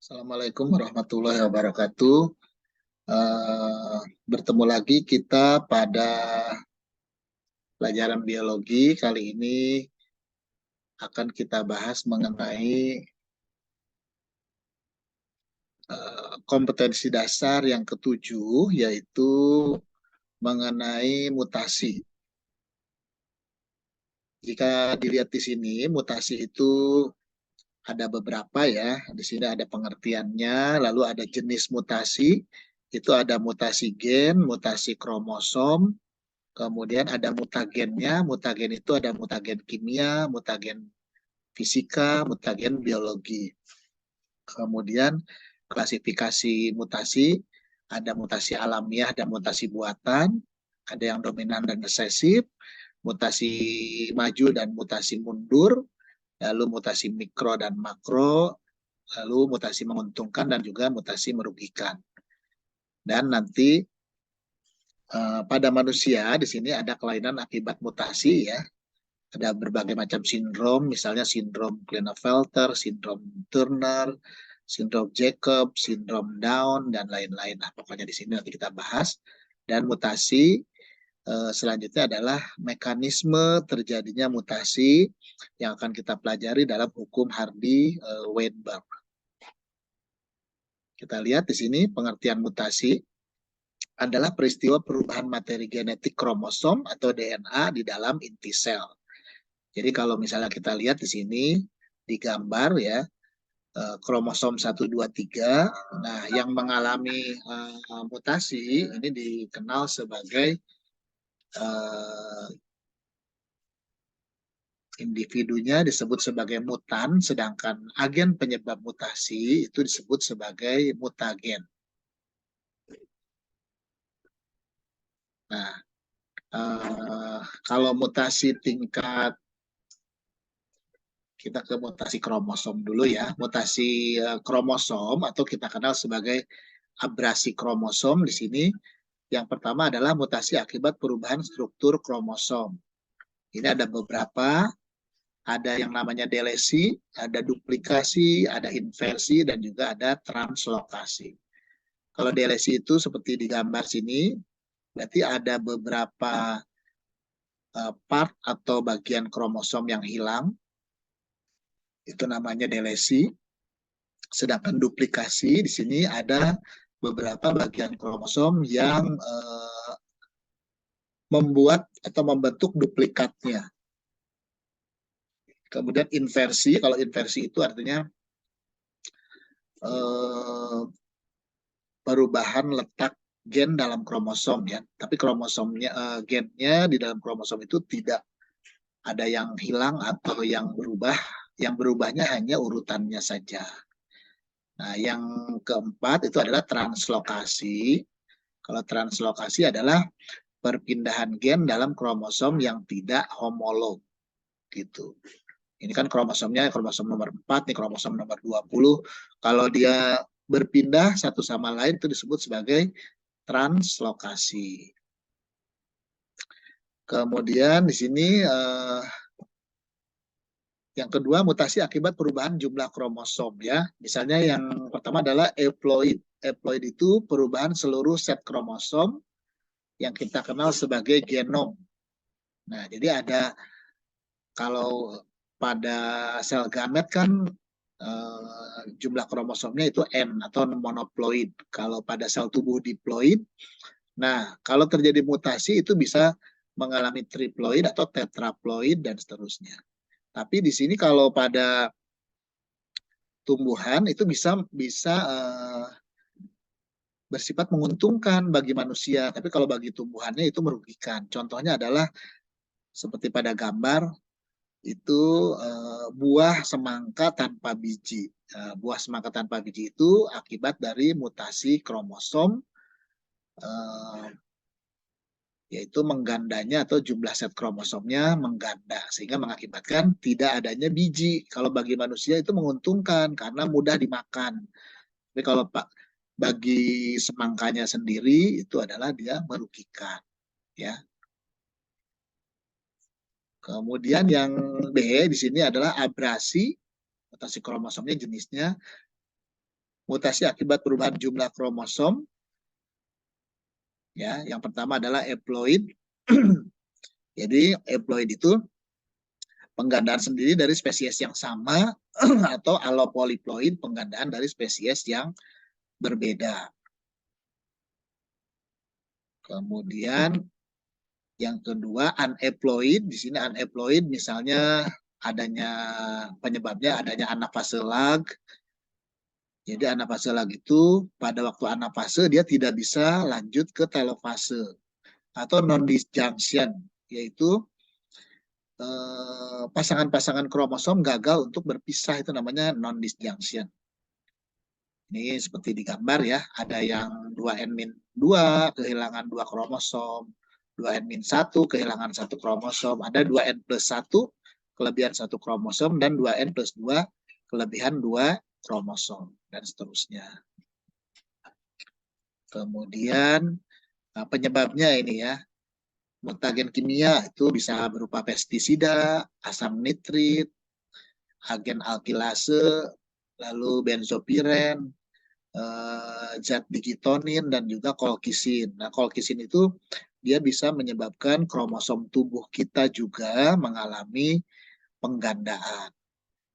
Assalamualaikum warahmatullahi wabarakatuh. Bertemu lagi kita pada pelajaran biologi. Kali ini akan kita bahas mengenai kompetensi dasar yang ketujuh, yaitu mengenai mutasi. Jika dilihat di sini, mutasi itu ada beberapa ya. Di sini ada pengertiannya, lalu ada jenis mutasi. Itu ada mutasi gen, mutasi kromosom, kemudian ada mutagennya. Mutagen itu ada mutagen kimia, mutagen fisika, mutagen biologi. Kemudian klasifikasi mutasi, ada mutasi alamiah dan mutasi buatan, ada yang dominan dan resesif, mutasi maju dan mutasi mundur, lalu mutasi mikro dan makro, lalu mutasi menguntungkan dan juga mutasi merugikan. Dan nanti pada manusia di sini ada kelainan akibat mutasi ya. Ada berbagai macam sindrom, misalnya sindrom Klinefelter, sindrom Turner, sindrom Jacob, sindrom Down, dan lain-lain. Nah, pokoknya di sini nanti kita bahas. Dan mutasi selanjutnya adalah mekanisme terjadinya mutasi yang akan kita pelajari dalam hukum Hardy-Weinberg. Kita lihat di sini pengertian mutasi adalah peristiwa perubahan materi genetik kromosom atau DNA di dalam inti sel. Jadi kalau misalnya kita lihat di sini di gambar ya, kromosom 1, 2, 3, nah yang mengalami mutasi ini dikenal sebagai individunya disebut sebagai mutan, sedangkan agen penyebab mutasi itu disebut sebagai mutagen. Nah, kalau mutasi tingkat, kita ke mutasi kromosom dulu ya. Mutasi kromosom atau kita kenal sebagai abrasi kromosom di sini. Yang pertama adalah mutasi akibat perubahan struktur kromosom. Ini ada beberapa, ada yang namanya delesi, ada duplikasi, ada inversi, dan juga ada translokasi. Kalau delesi itu seperti di gambar sini, berarti ada beberapa part atau bagian kromosom yang hilang, itu namanya delesi. Sedangkan duplikasi di sini ada beberapa bagian kromosom yang membuat atau membentuk duplikatnya. Kemudian inversi, kalau inversi itu artinya perubahan letak gen dalam kromosom ya. Tapi kromosomnya, gennya di dalam kromosom itu tidak ada yang hilang atau yang berubah. Yang berubahnya hanya urutannya saja. Nah, yang keempat itu adalah translokasi. Kalau translokasi adalah perpindahan gen dalam kromosom yang tidak homolog gitu. Ini kan kromosomnya kromosom nomor 4, nih kromosom nomor 20. Kalau dia berpindah satu sama lain itu disebut sebagai translokasi. Kemudian di sini yang kedua mutasi akibat perubahan jumlah kromosom ya. Misalnya yang pertama adalah euploid. Euploid itu perubahan seluruh set kromosom yang kita kenal sebagai genom. Nah, jadi ada, kalau pada sel gamet kan jumlah kromosomnya itu N atau monoploid. Kalau pada sel tubuh diploid, nah kalau terjadi mutasi itu bisa mengalami triploid atau tetraploid dan seterusnya. Tapi di sini kalau pada tumbuhan itu bisa bersifat menguntungkan bagi manusia, tapi kalau bagi tumbuhannya itu merugikan. Contohnya adalah seperti pada gambar itu buah semangka tanpa biji. Buah semangka tanpa biji itu akibat dari mutasi kromosom, yaitu menggandanya atau jumlah set kromosomnya mengganda, sehingga mengakibatkan tidak adanya biji. Kalau bagi manusia itu menguntungkan karena mudah dimakan. Tapi kalau bagi semangkanya sendiri itu adalah dia merugikan. Ya. Kemudian yang B di sini adalah abrasi, mutasi kromosomnya jenisnya Mutasi akibat perubahan jumlah kromosom. Ya, yang pertama adalah haploid. Jadi haploid itu penggandaan sendiri dari spesies yang sama atau allopolyploid, penggandaan dari spesies yang berbeda. Kemudian yang kedua unhaploid. Di sini unhaploid misalnya adanya penyebabnya adanya anafase lag. Jadi anafase lag itu pada waktu anafase dia tidak bisa lanjut ke telofase atau non-disjunction, yaitu pasangan-pasangan kromosom gagal untuk berpisah, itu namanya non-disjunction. Ini seperti di gambar ya, ada yang 2N-2 kehilangan 2 kromosom, 2N-1 kehilangan 1 kromosom, ada 2N+1 kelebihan 1 kromosom, dan 2N+2 kelebihan 2 kromosom, dan seterusnya. Kemudian penyebabnya ini ya, mutagen kimia itu bisa berupa pestisida, asam nitrit, agen alkilase, lalu benzopiren, zat digitonin, dan juga kolkisin. Nah, kolkisin itu dia bisa menyebabkan kromosom tubuh kita juga mengalami penggandaan.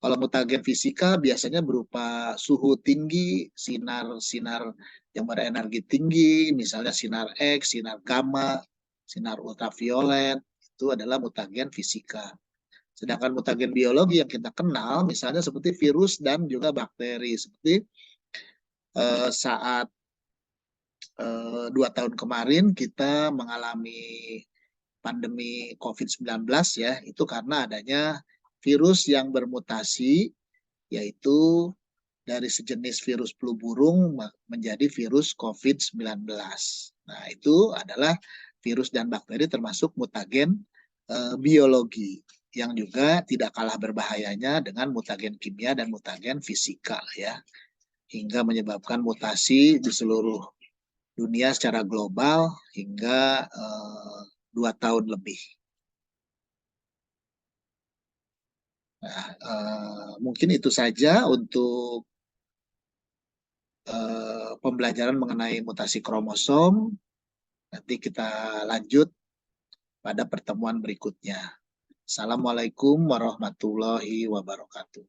Kalau mutagen fisika biasanya berupa suhu tinggi, sinar-sinar yang berenergi tinggi, misalnya sinar X, sinar gamma, sinar ultraviolet, itu adalah mutagen fisika. Sedangkan mutagen biologi yang kita kenal, misalnya seperti virus dan juga bakteri, seperti saat 2 tahun kemarin kita mengalami pandemi COVID-19 ya, itu karena adanya virus yang bermutasi, yaitu dari sejenis virus flu burung menjadi virus COVID-19. Nah, itu adalah virus dan bakteri termasuk mutagen biologi yang juga tidak kalah berbahayanya dengan mutagen kimia dan mutagen fisika ya, hingga menyebabkan mutasi di seluruh dunia secara global hingga 2 tahun lebih. Nah, mungkin itu saja untuk pembelajaran mengenai mutasi kromosom. Nanti kita lanjut pada pertemuan berikutnya. Assalamualaikum warahmatullahi wabarakatuh.